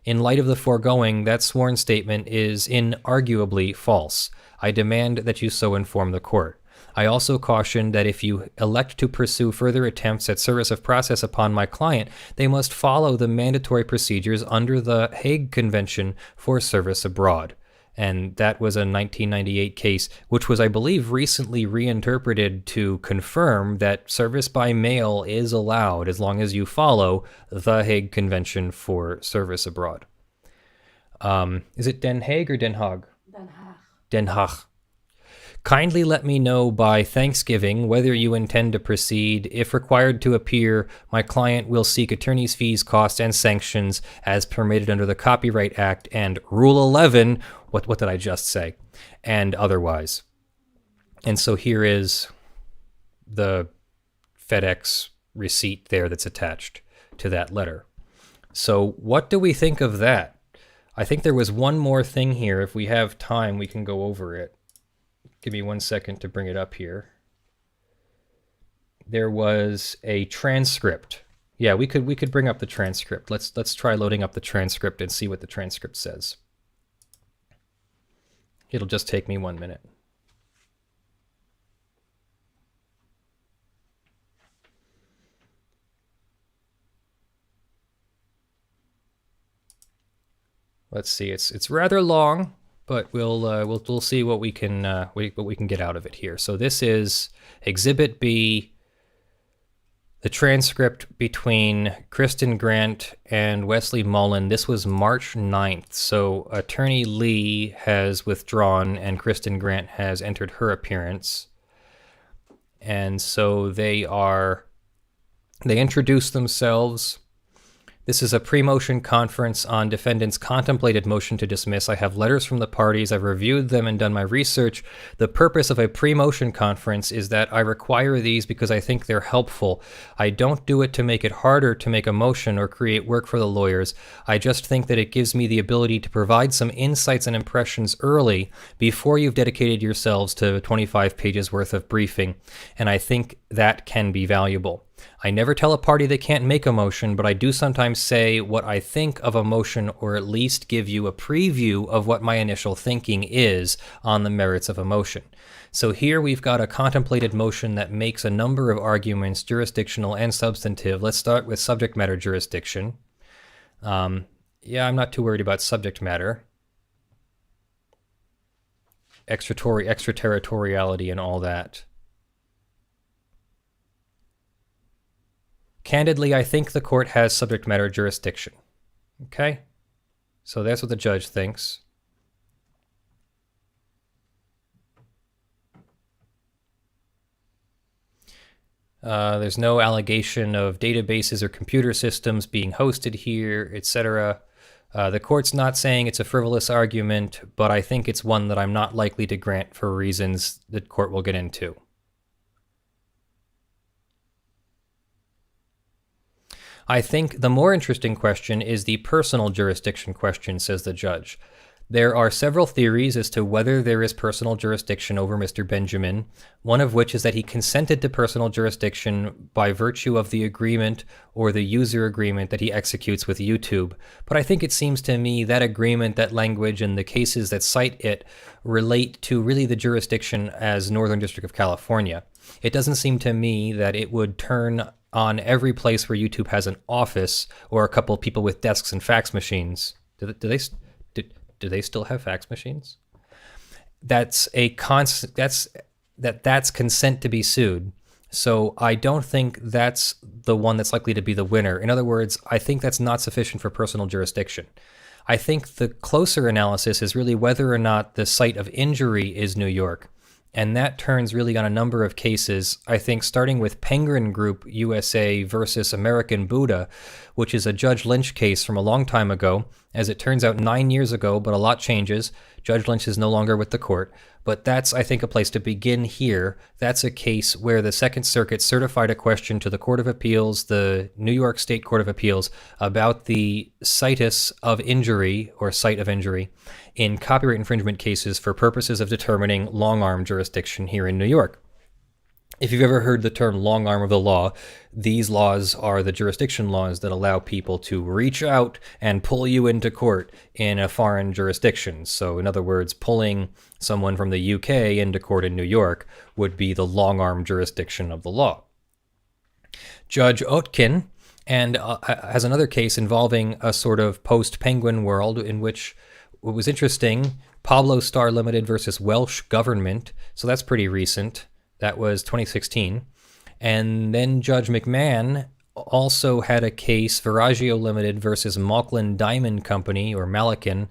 In light of the foregoing, that sworn statement is inarguably false. I demand that you so inform the court. I also caution that if you elect to pursue further attempts at service of process upon my client, they must follow the mandatory procedures under the Hague Convention for Service Abroad. And that was a 1998 case, which was, I believe, recently reinterpreted to confirm that service by mail is allowed as long as you follow the Hague Convention for Service Abroad. Is it Den Haag or Den Haag? Den Haag. Den Haag. Kindly let me know by Thanksgiving whether you intend to proceed. If required to appear, my client will seek attorney's fees, costs, and sanctions as permitted under the Copyright Act and Rule 11. What did I just say? And otherwise. And so here is the FedEx receipt there that's attached to that letter. So what do we think of that? I think there was one more thing here. If we have time, we can go over it. Give me 1 second to bring it up here. There was a transcript. Yeah, we could bring up the transcript. Let's try loading up the transcript and see what the transcript says. It'll just take me 1 minute. Let's see. It's rather long, but we'll see what we can get out of it here. So this is Exhibit B, the transcript between Kristen Grant and Wesley Mullen. This was March 9th. So Attorney Lee has withdrawn and Kristen Grant has entered her appearance. And so they introduce themselves. This is a pre-motion conference on defendant's contemplated motion to dismiss. I have letters from the parties. I've reviewed them and done my research. The purpose of a pre-motion conference is that I require these because I think they're helpful. I don't do it to make it harder to make a motion or create work for the lawyers. I just think that it gives me the ability to provide some insights and impressions early before you've dedicated yourselves to 25 pages worth of briefing, and I think that can be valuable. I never tell a party they can't make a motion, but I do sometimes say what I think of a motion or at least give you a preview of what my initial thinking is on the merits of a motion. So here we've got a contemplated motion that makes a number of arguments, jurisdictional and substantive. Let's start with subject matter jurisdiction. Yeah, I'm not too worried about subject matter. Extraterritoriality and all that. Candidly, I think the court has subject matter jurisdiction. Okay? So that's what the judge thinks. There's no allegation of databases or computer systems being hosted here, etc. The court's not saying it's a frivolous argument, but I think it's one that I'm not likely to grant for reasons the court will get into. I think the more interesting question is the personal jurisdiction question, says the judge. There are several theories as to whether there is personal jurisdiction over Mr. Benjamin, one of which is that he consented to personal jurisdiction by virtue of the agreement or the user agreement that he executes with YouTube. But I think it seems to me that agreement, that language, and the cases that cite it relate to really the jurisdiction as Northern District of California. It doesn't seem to me that it would turn on every place where YouTube has an office or a couple of people with desks and fax machines. Do they still have fax machines? That's consent to be sued. So I don't think that's the one that's likely to be the winner. In other words, I think that's not sufficient for personal jurisdiction. I think the closer analysis is really whether or not the site of injury is New York. And that turns really on a number of cases, I think starting with Penguin Group USA versus American Buddha, which is a Judge Lynch case from a long time ago. As it turns out, 9 years ago, but a lot changes. Judge Lynch is no longer with the court. But that's, I think, a place to begin here. That's a case where the Second Circuit certified a question to the Court of Appeals, the New York State Court of Appeals, about the situs of injury, or site of injury, in copyright infringement cases for purposes of determining long-arm jurisdiction here in New York. If you've ever heard the term long arm of the law, these laws are the jurisdiction laws that allow people to reach out and pull you into court in a foreign jurisdiction. So in other words, pulling someone from the UK into court in New York would be the long arm jurisdiction of the law. Judge Ottah has another case involving a sort of post-Penguin world in which what was interesting, Pablo Star Limited versus Welsh government. So that's pretty recent. That was 2016. And then Judge McMahon also had a case, Viraggio Limited versus Malkin Diamond Company, or Malkin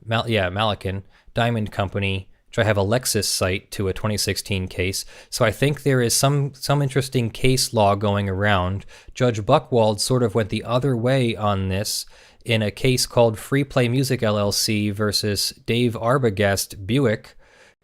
Diamond Company, which I have a Lexis site to a 2016 case. So I think there is some interesting case law going around. Judge Buchwald sort of went the other way on this in a case called Free Play Music LLC versus Dave Arbogast Buick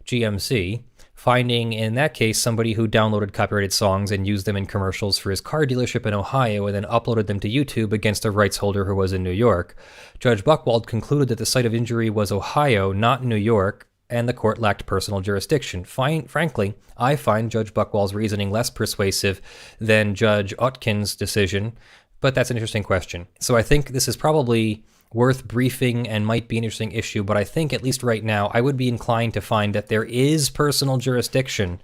GMC, finding in that case somebody who downloaded copyrighted songs and used them in commercials for his car dealership in Ohio and then uploaded them to YouTube against a rights holder who was in New York. Judge Buchwald concluded that the site of injury was Ohio, not New York, and the court lacked personal jurisdiction. Frankly, I find Judge Buchwald's reasoning less persuasive than Judge Ottah's decision, but that's an interesting question. So I think this is probably worth briefing and might be an interesting issue, but I think at least right now I would be inclined to find that there is personal jurisdiction.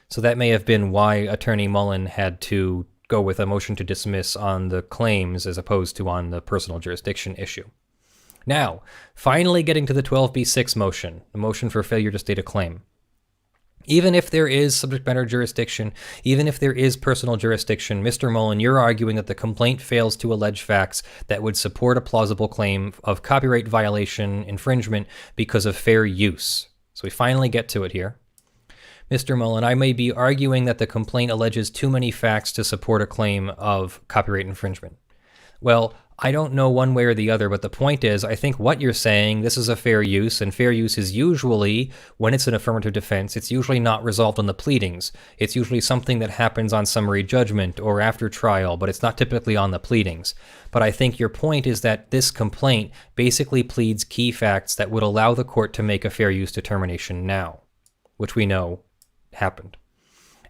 So that may have been why Attorney Mullen had to go with a motion to dismiss on the claims as opposed to on the personal jurisdiction issue. Now, finally getting to the 12b6 motion, the motion for failure to state a claim. Even if there is subject matter jurisdiction, even if there is personal jurisdiction, Mr. Mullen, you're arguing that the complaint fails to allege facts that would support a plausible claim of copyright violation infringement because of fair use. So we finally get to it here. Mr. Mullen, I may be arguing that the complaint alleges too many facts to support a claim of copyright infringement. Well, I don't know one way or the other, but the point is, I think what you're saying, this is a fair use, and fair use is usually, when it's an affirmative defense, it's usually not resolved on the pleadings. It's usually something that happens on summary judgment or after trial, but it's not typically on the pleadings. But I think your point is that this complaint basically pleads key facts that would allow the court to make a fair use determination now, which we know happened.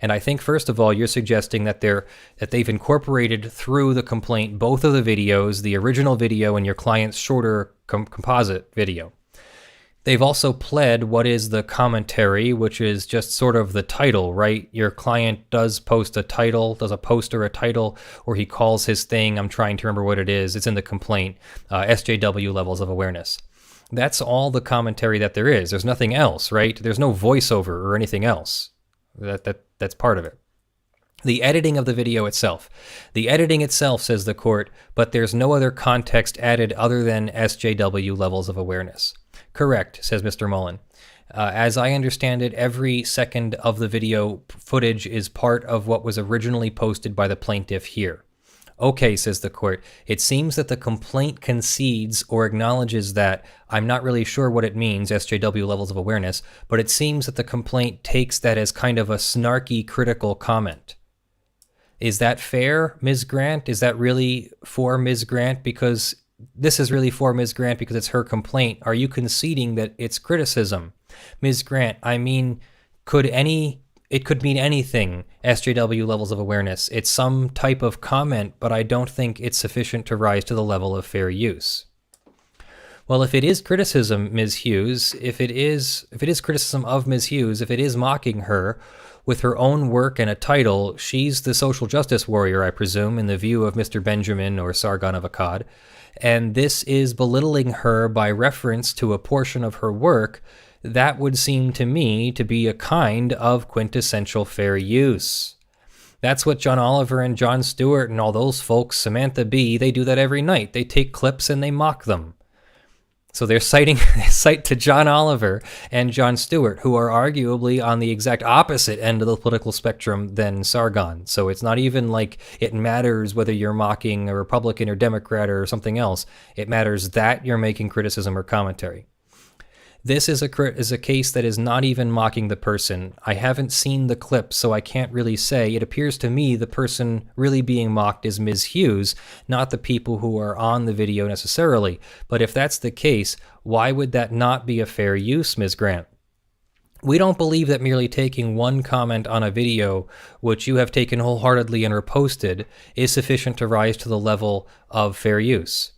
And I think, first of all, you're suggesting that they've incorporated through the complaint both of the videos, the original video and your client's shorter composite video. They've also pled what is the commentary, which is just sort of the title, right? Your client does post a title, does a post or a title, or he calls his thing, I'm trying to remember what it is, it's in the complaint, SJW levels of awareness. That's all the commentary that there is. There's nothing else, right? There's no voiceover or anything else. That's part of it. The editing of the video itself. The editing itself, says the court, but there's no other context added other than SJW levels of awareness. Correct, says Mr. Mullen. As I understand it, every second of the video footage is part of what was originally posted by the plaintiff here. Okay, says the court, it seems that the complaint concedes or acknowledges that, I'm not really sure what it means, SJW levels of awareness, but it seems that the complaint takes that as kind of a snarky, critical comment. Is that fair, Ms. Grant? Is that really for Ms. Grant? Because this is really for Ms. Grant because it's her complaint. Are you conceding that it's criticism? Ms. Grant, I mean, it could mean anything, SJW levels of awareness. It's some type of comment, but I don't think it's sufficient to rise to the level of fair use. Well, if it is criticism, Ms. Hughes, if it is criticism of Ms. Hughes, if it is mocking her with her own work and a title, she's the social justice warrior, I presume, in the view of Mr. Benjamin or Sargon of Akkad. And this is belittling her by reference to a portion of her work. That would seem to me to be a kind of quintessential fair use. That's what John Oliver and Jon Stewart and all those folks, Samantha Bee, they do that every night. They take clips and they mock them. So they're citing they cite to John Oliver and Jon Stewart, who are arguably on the exact opposite end of the political spectrum than Sargon. So it's not even like it matters whether you're mocking a Republican or Democrat or something else. It matters that you're making criticism or commentary. This is a case that is not even mocking the person. I haven't seen the clip, so I can't really say. It appears to me the person really being mocked is Ms. Hughes, not the people who are on the video necessarily. But if that's the case, why would that not be a fair use, Ms. Grant? We don't believe that merely taking one comment on a video, which you have taken wholeheartedly and reposted, is sufficient to rise to the level of fair use.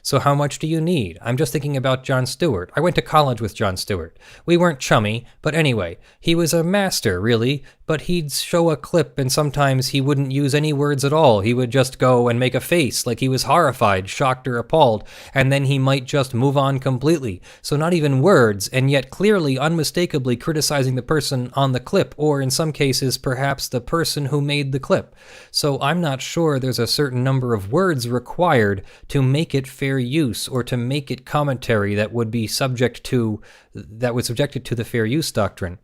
So how much do you need? I'm just thinking about Jon Stewart. I went to college with Jon Stewart. We weren't chummy, but anyway, he was a master, really, but he'd show a clip and sometimes he wouldn't use any words at all. He would just go and make a face like he was horrified, shocked, or appalled, and then he might just move on completely. So not even words, and yet clearly, unmistakably criticizing the person on the clip, or in some cases, perhaps the person who made the clip. So I'm not sure there's a certain number of words required to make it fair use or to make it commentary that would be subjected to the fair use doctrine.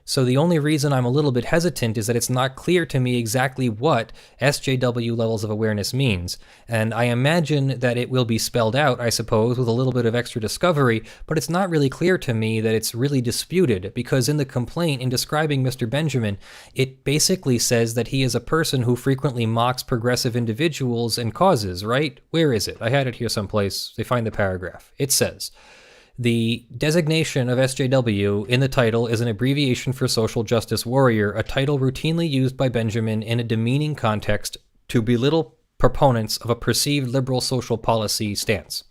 So the only reason I'm a little bit hesitant is that it's not clear to me exactly what SJW levels of awareness means. And I imagine that it will be spelled out, I suppose, with a little bit of extra discovery, but it's not really clear to me that it's really disputed, because in the complaint, in describing Mr. Benjamin, it basically says that he is a person who frequently mocks progressive individuals and causes, right? Where is it? I had it here someplace. They find the paragraph. It says, the designation of SJW in the title is an abbreviation for social justice warrior, a title routinely used by Benjamin in a demeaning context to belittle proponents of a perceived liberal social policy stance.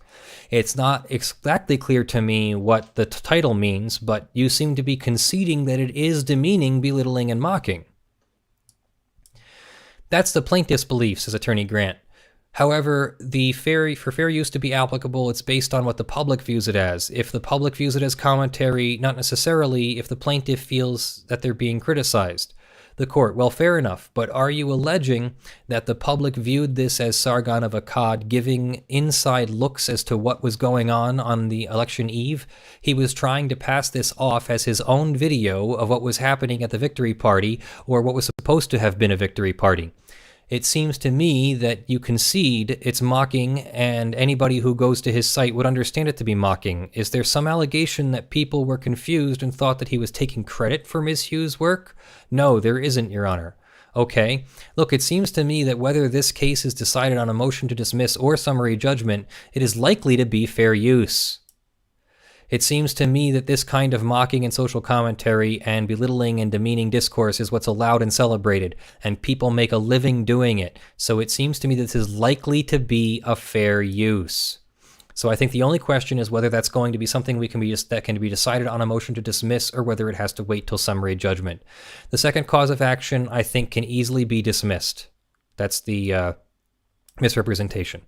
It's not exactly clear to me what the title means, but you seem to be conceding that it is demeaning, belittling, and mocking. That's the plaintiff's belief, says Attorney Grant. However, for fair use to be applicable, it's based on what the public views it as. If the public views it as commentary, not necessarily if the plaintiff feels that they're being criticized. The court, well, fair enough, but are you alleging that the public viewed this as Sargon of Akkad giving inside looks as to what was going on the election eve? He was trying to pass this off as his own video of what was happening at the victory party, or what was supposed to have been a victory party. It seems to me that you concede it's mocking, and anybody who goes to his site would understand it to be mocking. Is there some allegation that people were confused and thought that he was taking credit for Ms. Hughes' work? No, there isn't, Your Honor. Okay. Look, it seems to me that whether this case is decided on a motion to dismiss or summary judgment, it is likely to be fair use. It seems to me that this kind of mocking and social commentary and belittling and demeaning discourse is what's allowed and celebrated, and people make a living doing it. So it seems to me that this is likely to be a fair use. So I think the only question is whether that's going to be something that can be decided on a motion to dismiss, or whether it has to wait till summary judgment. The second cause of action, I think, can easily be dismissed. That's the misrepresentation.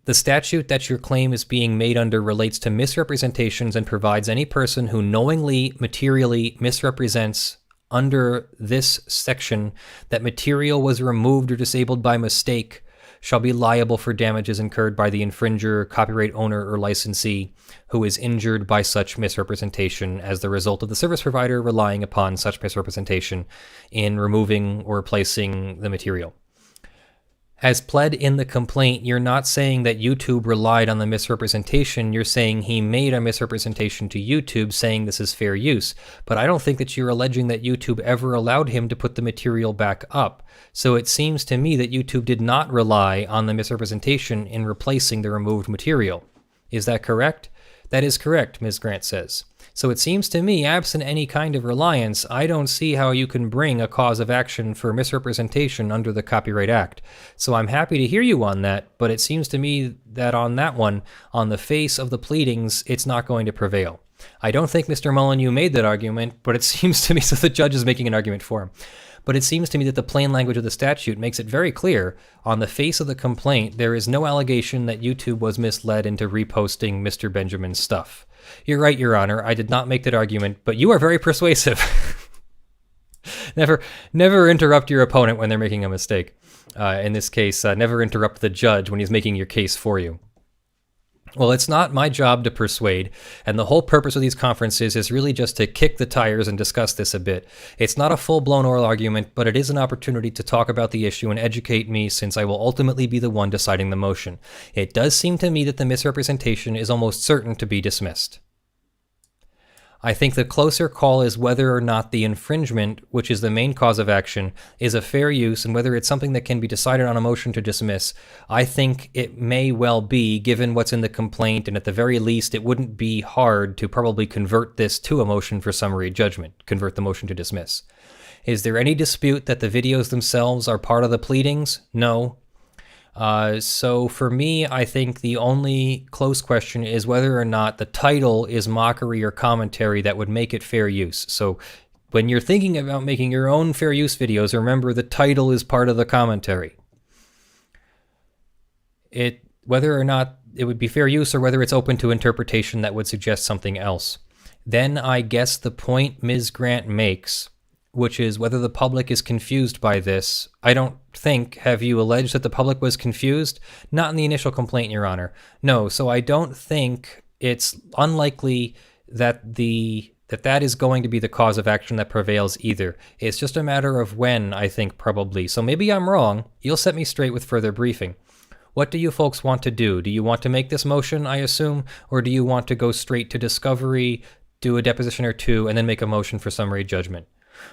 The statute that your claim is being made under relates to misrepresentations and provides any person who knowingly, materially misrepresents under this section that material was removed or disabled by mistake shall be liable for damages incurred by the infringer, copyright owner, or licensee who is injured by such misrepresentation as the result of the service provider relying upon such misrepresentation in removing or replacing the material. As pled in the complaint, you're not saying that YouTube relied on the misrepresentation. You're saying he made a misrepresentation to YouTube saying this is fair use. But I don't think that you're alleging that YouTube ever allowed him to put the material back up. So it seems to me that YouTube did not rely on the misrepresentation in replacing the removed material. Is that correct? That is correct, Ms. Grant says. So it seems to me, absent any kind of reliance, I don't see how you can bring a cause of action for misrepresentation under the Copyright Act. So I'm happy to hear you on that, but it seems to me that on that one, on the face of the pleadings, it's not going to prevail. I don't think Mr. Mullen, you made that argument, but it seems to me, so the judge is making an argument for him. But it seems to me that the plain language of the statute makes it very clear, on the face of the complaint, there is no allegation that YouTube was misled into reposting Mr. Benjamin's stuff. You're right, Your Honor, I did not make that argument, but you are very persuasive. Never interrupt your opponent when they're making a mistake. In this case, never interrupt the judge when he's making your case for you. Well, it's not my job to persuade, and the whole purpose of these conferences is really just to kick the tires and discuss this a bit. It's not a full-blown oral argument, but it is an opportunity to talk about the issue and educate me, since I will ultimately be the one deciding the motion. It does seem to me that the misrepresentation is almost certain to be dismissed. I think the closer call is whether or not the infringement, which is the main cause of action, is a fair use, and whether it's something that can be decided on a motion to dismiss. I think it may well be, given what's in the complaint, and at the very least, it wouldn't be hard to probably convert this to a motion for summary judgment, convert the motion to dismiss. Is there any dispute that the videos themselves are part of the pleadings? No. So for me, I think the only close question is whether or not the title is mockery or commentary that would make it fair use. So when you're thinking about making your own fair use videos, remember the title is part of the commentary. Whether or not it would be fair use or whether it's open to interpretation that would suggest something else. Then I guess the point Ms. Grant makes, which is whether the public is confused by this. I don't think, have you alleged that the public was confused? Not in the initial complaint, Your Honor. No, so I don't think it's unlikely that that is going to be the cause of action that prevails either. It's just a matter of when, I think, probably. So maybe I'm wrong. You'll set me straight with further briefing. What do you folks want to do? Do you want to make this motion, I assume, or do you want to go straight to discovery, do a deposition or two, and then make a motion for summary judgment?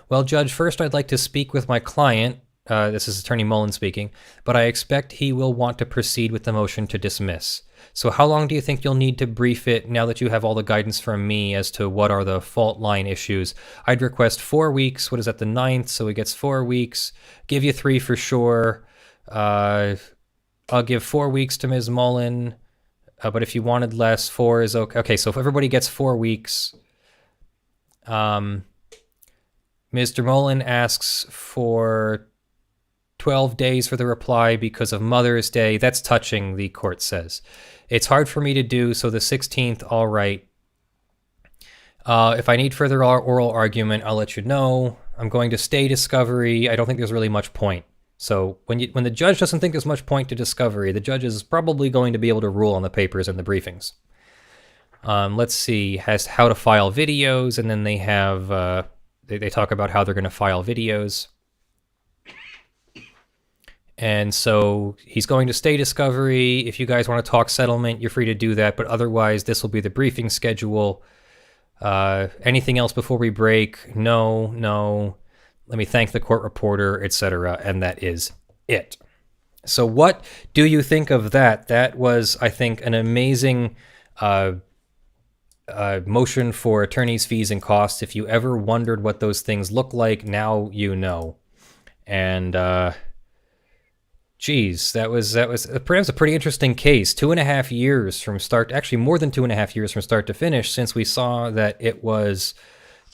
Well, Judge, first I'd like to speak with my client. This is Attorney Mullen speaking, but I expect he will want to proceed with the motion to dismiss. So how long do you think you'll need to brief it now that you have all the guidance from me as to what are the fault line issues? I'd request 4 weeks. What is that, the 9th? So he gets 4 weeks. Give you 3 for sure. I'll give 4 weeks to Ms. Mullen, but if you wanted less, 4 is okay. Okay, so if everybody gets 4 weeks, Mr. Mullen asks for 12 days for the reply because of Mother's Day. That's touching, the court says. It's hard for me to do, so the 16th, all right. If I need further oral argument, I'll let you know. I'm going to stay discovery. I don't think there's really much point. So when the judge doesn't think there's much point to discovery, the judge is probably going to be able to rule on the papers and the briefings. Let's see, has how to file videos, and then they have... They talk about how they're going to file videos. And so he's going to stay discovery. If you guys want to talk settlement, you're free to do that. But otherwise, this will be the briefing schedule. Anything else before we break? No. Let me thank the court reporter, etc. And that is it. So what do you think of that? That was, I think, an amazing... motion for attorney's fees and costs. If you ever wondered what those things look like, now you know. And geez, that was perhaps a pretty interesting case. 2.5 years from start, actually more than 2.5 years from start to finish, since we saw that it was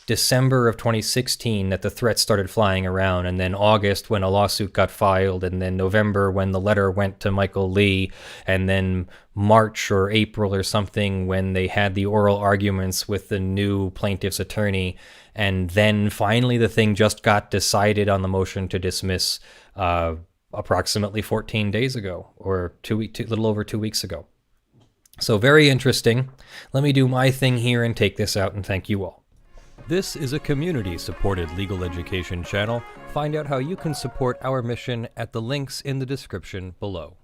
December of 2016 that the threats started flying around, and then August when a lawsuit got filed, and then November when the letter went to Michael Lee, and then March or April or something when they had the oral arguments with the new plaintiff's attorney, and then finally the thing just got decided on the motion to dismiss approximately 14 days ago, or a little over 2 weeks ago. So very interesting. Let me do my thing here and take this out and thank you all. This is a community-supported legal education channel. Find out how you can support our mission at the links in the description below.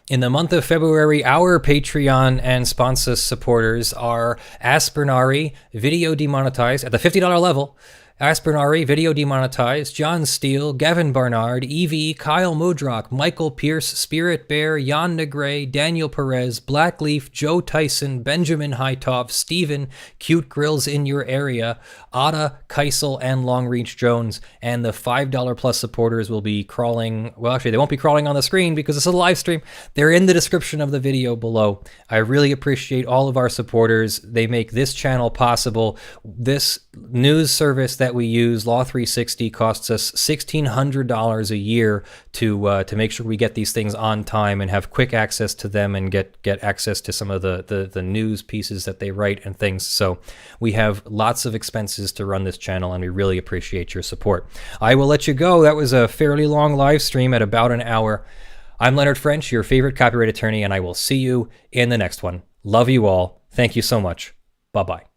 In the month of February, our Patreon and Sponsus supporters are Aspernari, Video Demonetized at the $50 level, Aspernari, Video Demonetized, John Steele, Gavin Barnard, Eevi, Kyle Mudrak, Michael Pearce, Spirit Bear, Jan Negrey, Daniel Perez, Blackleaf, Joe Tyson, Benjamin Hitov, Steven, Cute Grills in Your Area, Ottah, Kysal, and Longreach Jones. And the $5 plus supporters will be crawling, well actually they won't be crawling on the screen because it's a live stream. They're in the description of the video below. I really appreciate all of our supporters. They make this channel possible. This news service that we use, Law 360, costs us $1,600 a year to make sure we get these things on time and have quick access to them and get access to some of the news pieces that they write and things. So we have lots of expenses to run this channel, and we really appreciate your support. I will let you go. That was a fairly long live stream at about an hour. I'm Leonard French, your favorite copyright attorney, and I will see you in the next one. Love you all. Thank you so much. Bye-bye.